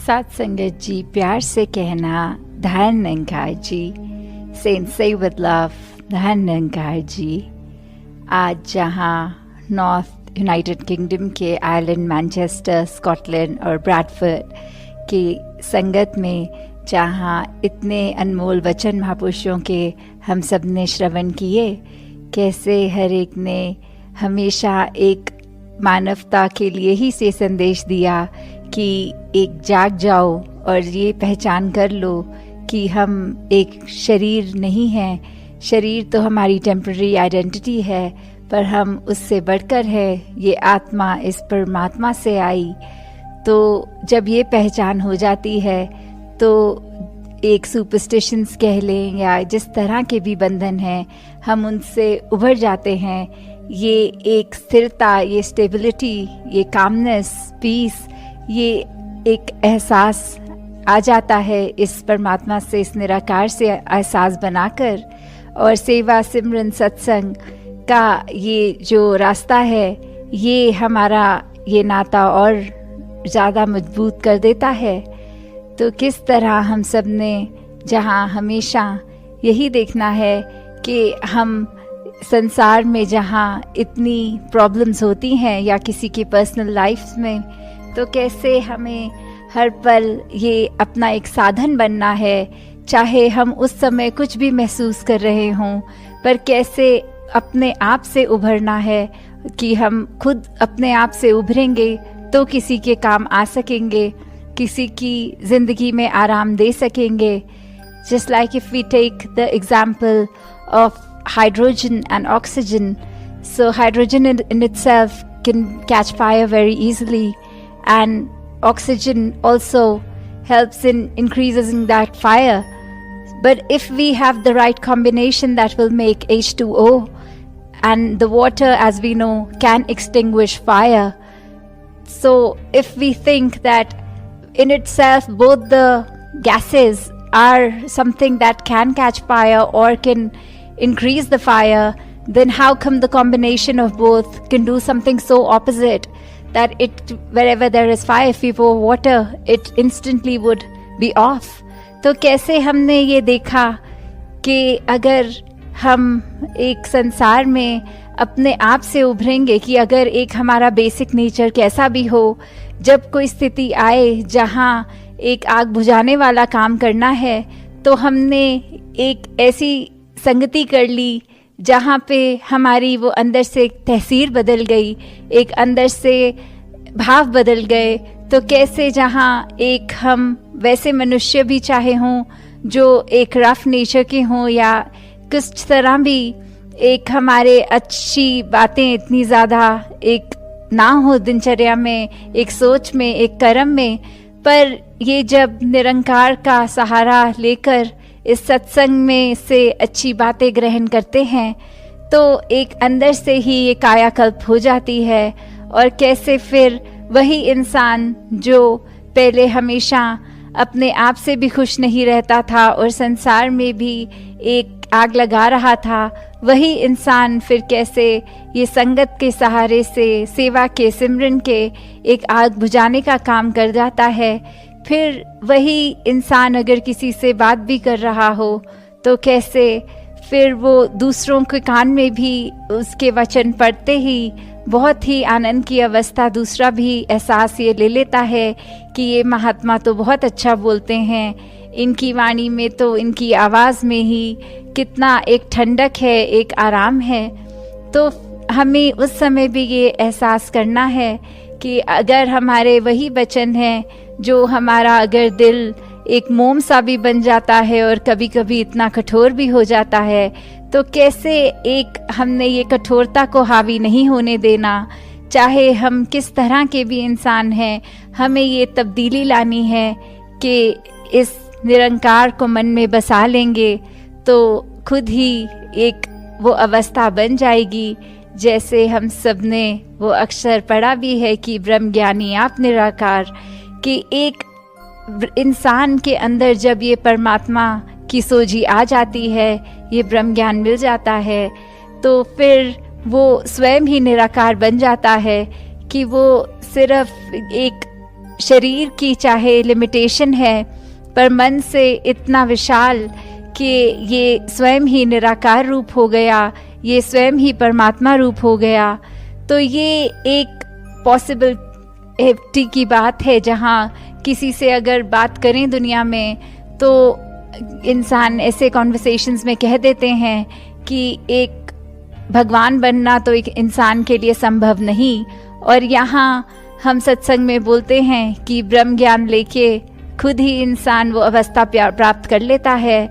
साथ संगत जी, प्यार से कहना धन निरंकार जी, से विद लव धन निरंकार जी। आज जहाँ नॉर्थ यूनाइटेड किंगडम के आयरलैंड, मैनचेस्टर, स्कॉटलैंड और ब्रैडफोर्ड की संगत में जहाँ इतने अनमोल वचन महापुरुषों के हम सब ने श्रवण किए, कैसे हर एक ने हमेशा एक मानवता के लिए ही से संदेश दिया कि एक जाग जाओ और ये पहचान कर लो कि हम एक शरीर नहीं हैं। शरीर तो हमारी टेम्पररी आइडेंटिटी है, पर हम उससे बढ़कर है। ये आत्मा इस परमात्मा से आई। तो जब ये पहचान हो जाती है तो एक सुपरस्टिशंस कह लें या जिस तरह के भी बंधन हैं, हम उनसे उभर जाते हैं। ये एक स्थिरता, ये स्टेबिलिटी, ये कामनेस, पीस, ये एक एहसास आ जाता है इस परमात्मा से, इस निराकार से एहसास बनाकर। और सेवा, सिमरन, सत्संग का ये जो रास्ता है, ये हमारा ये नाता और ज़्यादा मजबूत कर देता है। तो किस तरह हम सब ने जहाँ हमेशा यही देखना है कि हम संसार में जहाँ इतनी प्रॉब्लम्स होती हैं या किसी की पर्सनल लाइफ में, तो कैसे हमें हर पल ये अपना एक साधन बनना है। चाहे हम उस समय कुछ भी महसूस कर रहे हों, पर कैसे अपने आप से उभरना है कि हम खुद अपने आप से उभरेंगे तो किसी के काम आ सकेंगे, किसी की ज़िंदगी में आराम दे सकेंगे। Just like if we take the example of hydrogen and oxygen, so hydrogen in itself can catch fire very easily, and oxygen also helps in increasing that fire. But if we have the right combination, that will make H2O, and the water, as we know, can extinguish fire. So if we think that in itself both the gases are something that can catch fire or can increase the fire, then how come the combination of both can do something so opposite that it, wherever there is fire, if we pour water, it instantly would be off. तो कैसे हमने ये देखा कि अगर हम एक संसार में अपने आप से उभरेंगे, कि अगर एक हमारा बेसिक नेचर कैसा भी हो, जब कोई स्थिति आए जहाँ एक आग बुझाने वाला काम करना है, तो हमने एक ऐसी संगति कर ली जहाँ पे हमारी वो अंदर से एक तहसीर बदल गई, एक अंदर से भाव बदल गए। तो कैसे जहाँ एक हम वैसे मनुष्य भी चाहे हों जो एक रफ नेचर के हों, या किस तरह भी एक हमारे अच्छी बातें इतनी ज़्यादा एक ना हो दिनचर्या में, एक सोच में, एक कर्म में, पर ये जब निरंकार का सहारा लेकर इस सत्संग में से अच्छी बातें ग्रहण करते हैं, तो एक अंदर से ही ये कायाकल्प हो जाती है। और कैसे फिर वही इंसान जो पहले हमेशा अपने आप से भी खुश नहीं रहता था और संसार में भी एक आग लगा रहा था, वही इंसान फिर कैसे ये संगत के सहारे से, सेवा के, सिमरन के एक आग बुझाने का काम कर जाता है। फिर वही इंसान अगर किसी से बात भी कर रहा हो, तो कैसे फिर वो दूसरों के कान में भी उसके वचन पढ़ते ही बहुत ही आनंद की अवस्था दूसरा भी एहसास ये ले लेता है कि ये महात्मा तो बहुत अच्छा बोलते हैं, इनकी वाणी में तो, इनकी आवाज़ में ही कितना एक ठंडक है, एक आराम है। तो हमें उस समय भी ये एहसास करना है कि अगर हमारे वही वचन हैं जो हमारा अगर दिल एक मोम सा भी बन जाता है और कभी कभी इतना कठोर भी हो जाता है, तो कैसे एक हमने ये कठोरता को हावी नहीं होने देना। चाहे हम किस तरह के भी इंसान हैं, हमें ये तब्दीली लानी है कि इस निरंकार को मन में बसा लेंगे तो खुद ही एक वो अवस्था बन जाएगी। जैसे हम सब ने वो अक्षर पढ़ा भी है कि ब्रह्म ज्ञानी आप निराकार, कि एक इंसान के अंदर जब ये परमात्मा की सोझी आ जाती है, ये ब्रह्म ज्ञान मिल जाता है, तो फिर वो स्वयं ही निराकार बन जाता है कि वो सिर्फ एक शरीर की चाहे लिमिटेशन है, पर मन से इतना विशाल कि ये स्वयं ही निराकार रूप हो गया, ये स्वयं ही परमात्मा रूप हो गया। तो ये एक पॉसिबिलिटी की बात है, जहाँ किसी से अगर बात करें दुनिया में तो इंसान ऐसे कॉन्वर्सेशंस में कह देते हैं कि एक भगवान बनना तो एक इंसान के लिए संभव नहीं, और यहाँ हम सत्संग में बोलते हैं कि ब्रह्म ज्ञान लेके खुद ही इंसान वो अवस्था प्राप्त कर लेता है।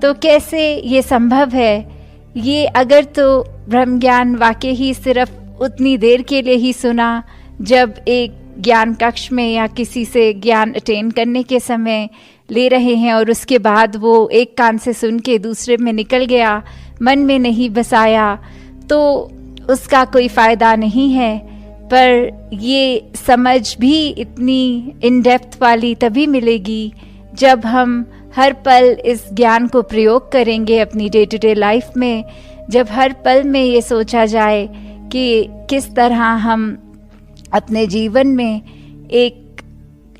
तो कैसे ये संभव है? ये अगर तो ब्रह्म ज्ञान वाकई ही सिर्फ उतनी देर के लिए ही सुना जब एक ज्ञान कक्ष में या किसी से ज्ञान अटेन करने के समय ले रहे हैं, और उसके बाद वो एक कान से सुन के दूसरे में निकल गया, मन में नहीं बसाया, तो उसका कोई फ़ायदा नहीं है। पर ये समझ भी इतनी इन डेप्थ वाली तभी मिलेगी जब हम हर पल इस ज्ञान को प्रयोग करेंगे अपनी डे टू डे लाइफ में, जब हर पल में ये सोचा जाए कि किस तरह हम अपने जीवन में एक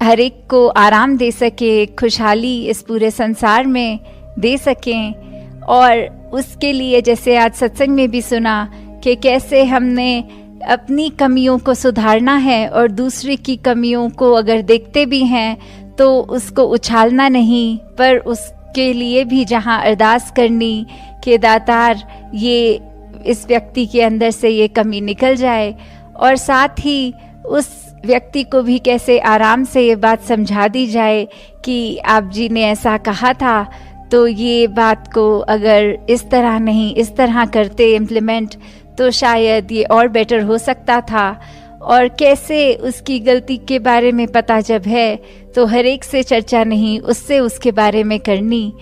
हर एक को आराम दे सके, खुशहाली इस पूरे संसार में दे सकें। और उसके लिए जैसे आज सत्संग में भी सुना कि कैसे हमने अपनी कमियों को सुधारना है, और दूसरे की कमियों को अगर देखते भी हैं तो उसको उछालना नहीं, पर उसके लिए भी जहाँ अरदास करनी कि दातार ये इस व्यक्ति के अंदर से ये कमी निकल जाए, और साथ ही उस व्यक्ति को भी कैसे आराम से ये बात समझा दी जाए कि आप जी ने ऐसा कहा था, तो ये बात को अगर इस तरह नहीं इस तरह करते इम्प्लीमेंट तो शायद ये और बेटर हो सकता था। और कैसे उसकी गलती के बारे में पता जब है तो हर एक से चर्चा नहीं, उससे उसके बारे में करनी।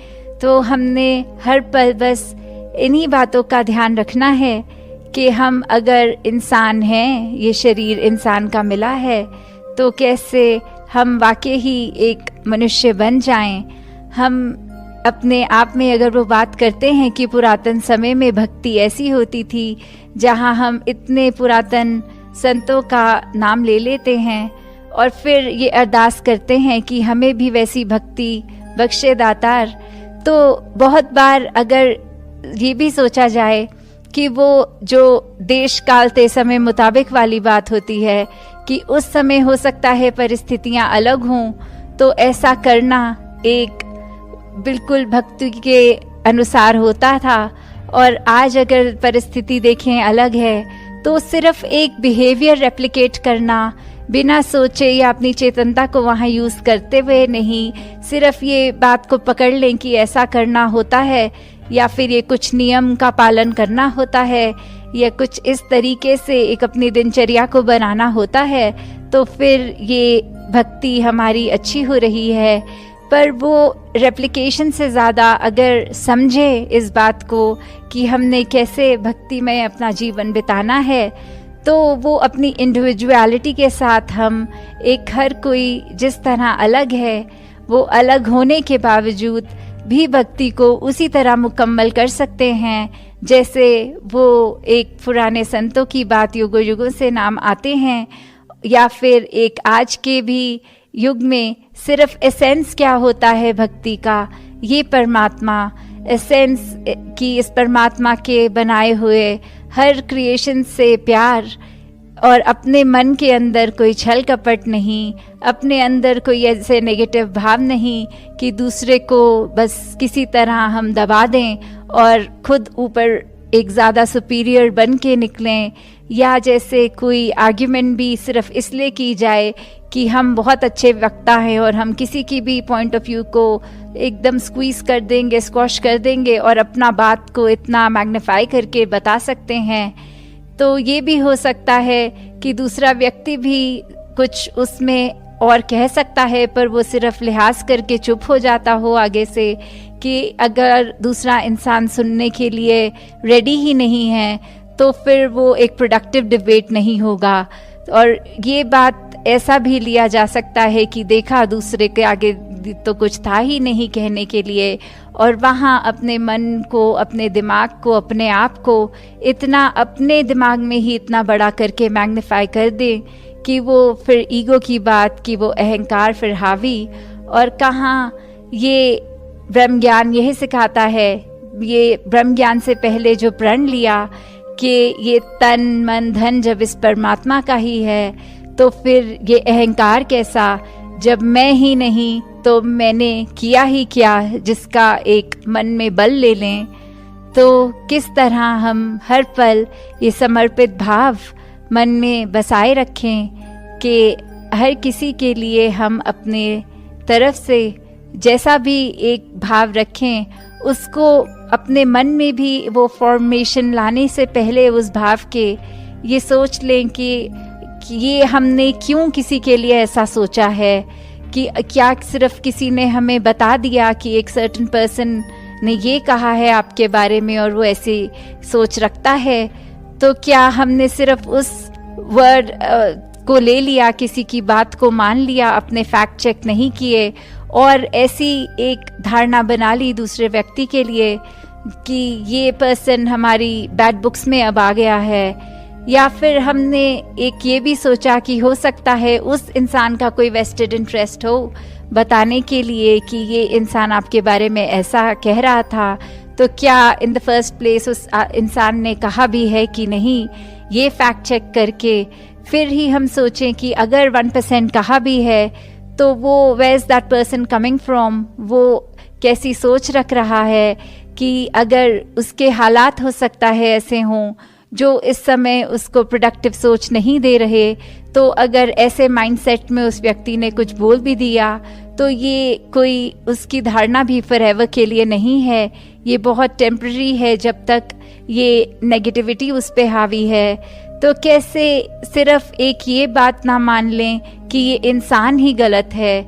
तो हमने हर पल बस इन्हीं बातों का ध्यान रखना है कि हम अगर इंसान हैं, ये शरीर इंसान का मिला है, तो कैसे हम वाकई ही एक मनुष्य बन जाएं। हम अपने आप में अगर वो बात करते हैं कि पुरातन समय में भक्ति ऐसी होती थी, जहाँ हम इतने पुरातन संतों का नाम ले लेते हैं और फिर ये अरदास करते हैं कि हमें भी वैसी भक्ति बख्शे दातार, तो बहुत बार अगर ये भी सोचा जाए कि वो जो देश काल ते समय मुताबिक वाली बात होती है कि उस समय हो सकता है परिस्थितियां अलग हों, तो ऐसा करना एक बिल्कुल भक्ति के अनुसार होता था। और आज अगर परिस्थिति देखें अलग है, तो सिर्फ एक बिहेवियर रेप्लिकेट करना बिना सोचे या अपनी चेतनता को वहाँ यूज़ करते हुए नहीं, सिर्फ ये बात को पकड़ लें कि ऐसा करना होता है, या फिर ये कुछ नियम का पालन करना होता है, या कुछ इस तरीके से एक अपनी दिनचर्या को बनाना होता है, तो फिर ये भक्ति हमारी अच्छी हो रही है। पर वो रेप्लिकेशन से ज़्यादा अगर समझे इस बात को कि हमने कैसे भक्ति में अपना जीवन बिताना है, तो वो अपनी इंडिविजुअलिटी के साथ हम एक हर कोई जिस तरह अलग है, वो अलग होने के बावजूद भी भक्ति को उसी तरह मुकम्मल कर सकते हैं जैसे वो एक पुराने संतों की बात युगों युगों से नाम आते हैं, या फिर एक आज के भी युग में सिर्फ एसेंस क्या होता है भक्ति का, ये परमात्मा एसेंस की, इस परमात्मा के बनाए हुए हर क्रिएशन से प्यार, और अपने मन के अंदर कोई छल कपट नहीं, अपने अंदर कोई ऐसे नेगेटिव भाव नहीं कि दूसरे को बस किसी तरह हम दबा दें और खुद ऊपर एक ज़्यादा सुपीरियर बन के निकलें, या जैसे कोई आर्ग्यूमेंट भी सिर्फ इसलिए की जाए कि हम बहुत अच्छे वक्ता हैं और हम किसी की भी पॉइंट ऑफ व्यू को एकदम स्क्वीज़ कर देंगे, स्क्वॉश कर देंगे और अपना बात को इतना मैग्नीफाई करके बता सकते हैं। तो ये भी हो सकता है कि दूसरा व्यक्ति भी कुछ उसमें और कह सकता है, पर वो सिर्फ लिहाज करके चुप हो जाता हो आगे से, कि अगर दूसरा इंसान सुनने के लिए रेडी ही नहीं है तो फिर वो एक प्रोडक्टिव डिबेट नहीं होगा। और ये बात ऐसा भी लिया जा सकता है कि देखा दूसरे के आगे तो कुछ था ही नहीं कहने के लिए, और वहाँ अपने मन को, अपने दिमाग को, अपने आप को इतना अपने दिमाग में ही इतना बड़ा करके मैग्नीफाई कर दें कि वो फिर ईगो की बात, कि वो अहंकार फिर हावी, और कहाँ ये ब्रह्म ज्ञान यही सिखाता है, ये ब्रह्म ज्ञान से पहले जो प्रण लिया कि ये तन मन धन जब इस परमात्मा का ही है, तो फिर ये अहंकार कैसा, जब मैं ही नहीं तो मैंने किया ही क्या, जिसका एक मन में बल ले लें। तो किस तरह हम हर पल ये समर्पित भाव मन में बसाए रखें कि हर किसी के लिए हम अपने तरफ से जैसा भी एक भाव रखें, उसको अपने मन में भी वो फॉर्मेशन लाने से पहले उस भाव के ये सोच लें कि ये हमने क्यों किसी के लिए ऐसा सोचा है, कि क्या सिर्फ किसी ने हमें बता दिया कि एक सर्टेन पर्सन ने ये कहा है आपके बारे में और वो ऐसी सोच रखता है, तो क्या हमने सिर्फ उस वर्ड को ले लिया, किसी की बात को मान लिया, अपने फैक्ट चेक नहीं किए और ऐसी एक धारणा बना ली दूसरे व्यक्ति के लिए कि ये पर्सन हमारी बैड बुक्स में अब आ गया है। या फिर हमने एक ये भी सोचा कि हो सकता है उस इंसान का कोई वेस्टेड इंटरेस्ट हो बताने के लिए कि ये इंसान आपके बारे में ऐसा कह रहा था, तो क्या इन द फर्स्ट प्लेस उस इंसान ने कहा भी है कि नहीं, ये फैक्ट चेक करके फिर ही हम सोचें कि अगर 1% कहा भी है तो वो where is that person coming from, वो कैसी सोच रख रहा है, कि अगर उसके हालात हो सकता है ऐसे हों जो इस समय उसको प्रोडक्टिव सोच नहीं दे रहे, तो अगर ऐसे माइंडसेट में उस व्यक्ति ने कुछ बोल भी दिया तो ये कोई उसकी धारणा भी फॉरएवर के लिए नहीं है, ये बहुत टेम्पररी है जब तक ये नेगेटिविटी उस पे हावी है। तो कैसे सिर्फ एक ये बात ना मान लें कि ये इंसान ही गलत है,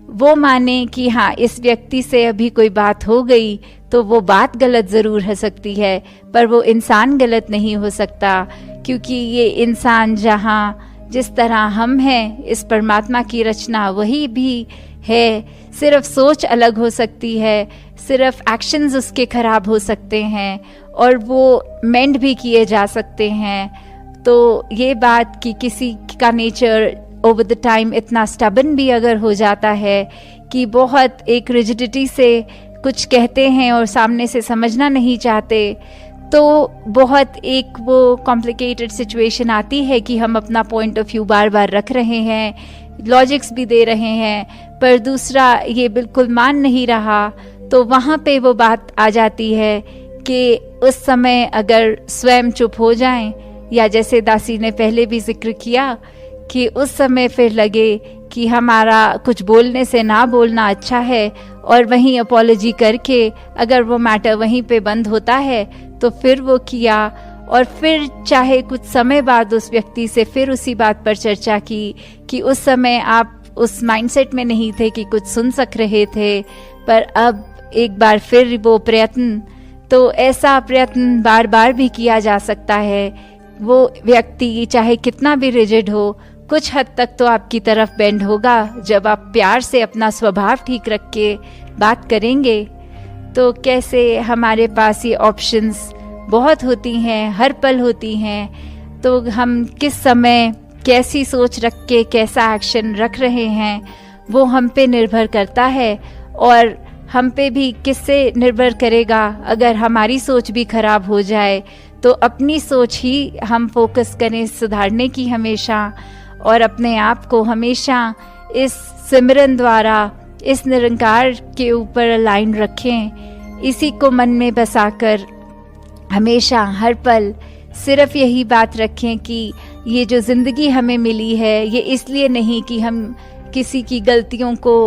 वो माने कि हाँ इस व्यक्ति से अभी कोई बात हो गई तो वो बात गलत ज़रूर हो सकती है, पर वो इंसान गलत नहीं हो सकता, क्योंकि ये इंसान जहाँ जिस तरह हम हैं, इस परमात्मा की रचना वही भी है, सिर्फ सोच अलग हो सकती है, सिर्फ एक्शंस उसके खराब हो सकते हैं और वो मेंड भी किए जा सकते हैं। तो ये बात कि किसी का नेचर ओवर द टाइम इतना स्टबन भी अगर हो जाता है कि बहुत एक रिजिडिटी से कुछ कहते हैं और सामने से समझना नहीं चाहते, तो बहुत एक वो कॉम्प्लिकेटेड सिचुएशन आती है कि हम अपना पॉइंट ऑफ व्यू बार बार रख रहे हैं, लॉजिक्स भी दे रहे हैं, पर दूसरा ये बिल्कुल मान नहीं रहा, तो वहाँ पे वो बात आ जाती है कि उस समय अगर स्वयं चुप हो जाएं, या जैसे दासी ने पहले भी जिक्र किया कि उस समय फिर लगे कि हमारा कुछ बोलने से ना बोलना अच्छा है, और वहीं अपॉलॉजी करके अगर वो मैटर वहीं पे बंद होता है तो फिर वो किया, और फिर चाहे कुछ समय बाद उस व्यक्ति से फिर उसी बात पर चर्चा की कि उस समय आप उस माइंडसेट में नहीं थे कि कुछ सुन सक रहे थे, पर अब एक बार फिर वो प्रयत्न, तो ऐसा प्रयत्न बार बार भी किया जा सकता है। वो व्यक्ति चाहे कितना भी रिजिड हो, कुछ हद तक तो आपकी तरफ बेंड होगा जब आप प्यार से अपना स्वभाव ठीक रख के बात करेंगे। तो कैसे हमारे पास ये ऑप्शंस बहुत होती हैं, हर पल होती हैं, तो हम किस समय कैसी सोच रख के कैसा एक्शन रख रहे हैं वो हम पे निर्भर करता है, और हम पे भी किससे निर्भर करेगा अगर हमारी सोच भी खराब हो जाए, तो अपनी सोच ही हम फोकस करें सुधारने की हमेशा, और अपने आप को हमेशा इस सिमरन द्वारा इस निरंकार के ऊपर अलाइन रखें, इसी को मन में बसाकर हमेशा हर पल सिर्फ यही बात रखें कि ये जो ज़िंदगी हमें मिली है ये इसलिए नहीं कि हम किसी की गलतियों को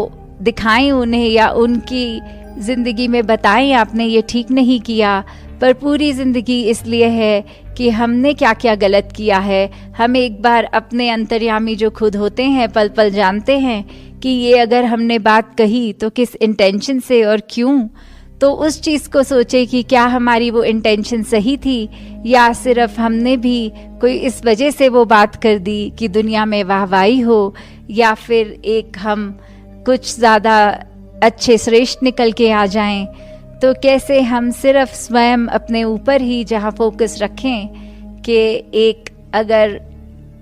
दिखाएं उन्हें या उनकी ज़िंदगी में बताएं आपने ये ठीक नहीं किया, पर पूरी ज़िंदगी इसलिए है कि हमने क्या क्या गलत किया है। हम एक बार अपने अंतर्यामी जो खुद होते हैं पल पल जानते हैं कि ये अगर हमने बात कही तो किस इंटेंशन से और क्यों, तो उस चीज़ को सोचे कि क्या हमारी वो इंटेंशन सही थी या सिर्फ हमने भी कोई इस वजह से वो बात कर दी कि दुनिया में वाहवाही हो, या फिर एक हम कुछ ज़्यादा अच्छे श्रेष्ठ निकल के आ जाएं। तो कैसे हम सिर्फ स्वयं अपने ऊपर ही जहाँ फोकस रखें कि एक अगर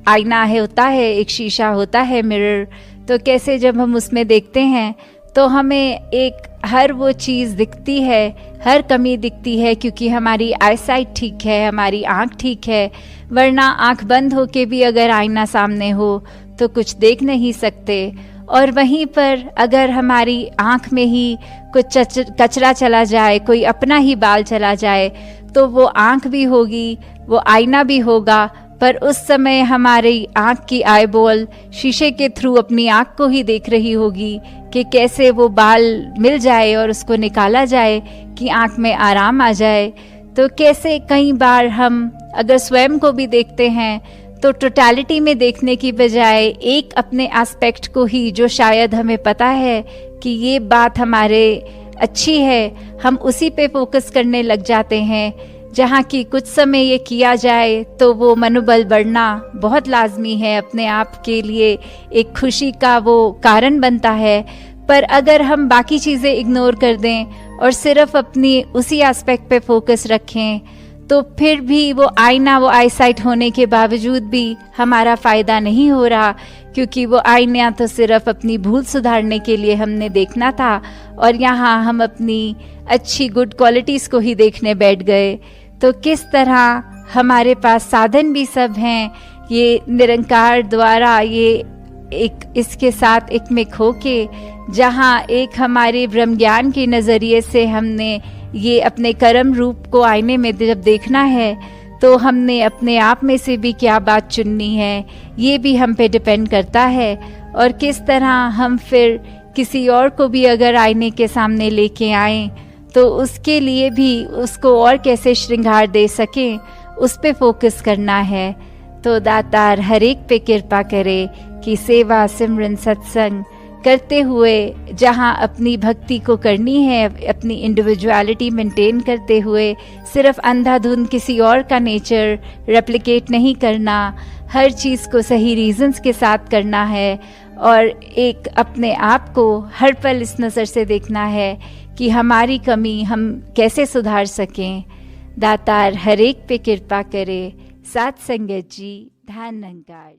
आईना है होता है, एक शीशा होता है मिरर, तो कैसे जब हम उसमें देखते हैं तो हमें एक हर वो चीज़ दिखती है, हर कमी दिखती है, क्योंकि हमारी आईसाइट ठीक है, हमारी आँख ठीक है। वरना आँख बंद होके भी अगर आईना सामने हो तो कुछ देख नहीं सकते। और वहीं पर अगर हमारी आँख में ही कुछ कचरा चला जाए, कोई अपना ही बाल चला जाए, तो वो आँख भी होगी, वो आईना भी होगा, पर उस समय हमारी आँख की आईबॉल शीशे के थ्रू अपनी आँख को ही देख रही होगी कि कैसे वो बाल मिल जाए और उसको निकाला जाए कि आँख में आराम आ जाए। तो कैसे कई बार हम अगर स्वयं को भी देखते हैं तो टोटलिटी में देखने की बजाय एक अपने एस्पेक्ट को ही, जो शायद हमें पता है कि ये बात हमारे अच्छी है, हम उसी पे फोकस करने लग जाते हैं। जहाँ की कुछ समय ये किया जाए तो वो मनोबल बढ़ना बहुत लाजमी है, अपने आप के लिए एक खुशी का वो कारण बनता है। पर अगर हम बाकी चीज़ें इग्नोर कर दें और सिर्फ अपनी उसी एस्पेक्ट पे फोकस रखें तो फिर भी वो आईना, वो आईसाइट होने के बावजूद भी हमारा फ़ायदा नहीं हो रहा, क्योंकि वो आईना तो सिर्फ अपनी भूल सुधारने के लिए हमने देखना था और यहाँ हम अपनी अच्छी गुड क्वालिटीज़ को ही देखने बैठ गए। तो किस तरह हमारे पास साधन भी सब हैं, ये निरंकार द्वारा ये एक इसके साथ एक मिक होके, जहाँ एक हमारे ब्रह्म ज्ञान के नज़रिए से हमने ये अपने कर्म रूप को आईने में जब देखना है तो हमने अपने आप में से भी क्या बात चुननी है, ये भी हम पे डिपेंड करता है। और किस तरह हम फिर किसी और को भी अगर आईने के सामने लेके आएं तो उसके लिए भी उसको और कैसे श्रृंगार दे सकें, उस पे फोकस करना है। तो दातार हर एक पे कृपा करे कि सेवा सिमरन सत्संग करते हुए जहाँ अपनी भक्ति को करनी है, अपनी इंडिविजुअलिटी मेंटेन करते हुए सिर्फ अंधाधुंध किसी और का नेचर रेप्लिकेट नहीं करना, हर चीज़ को सही रीजंस के साथ करना है और एक अपने आप को हर पल इस नज़र से देखना है कि हमारी कमी हम कैसे सुधार सकें। दातार हर एक पे कृपा करे। साथ संगत जी, ध्यान निरंकार।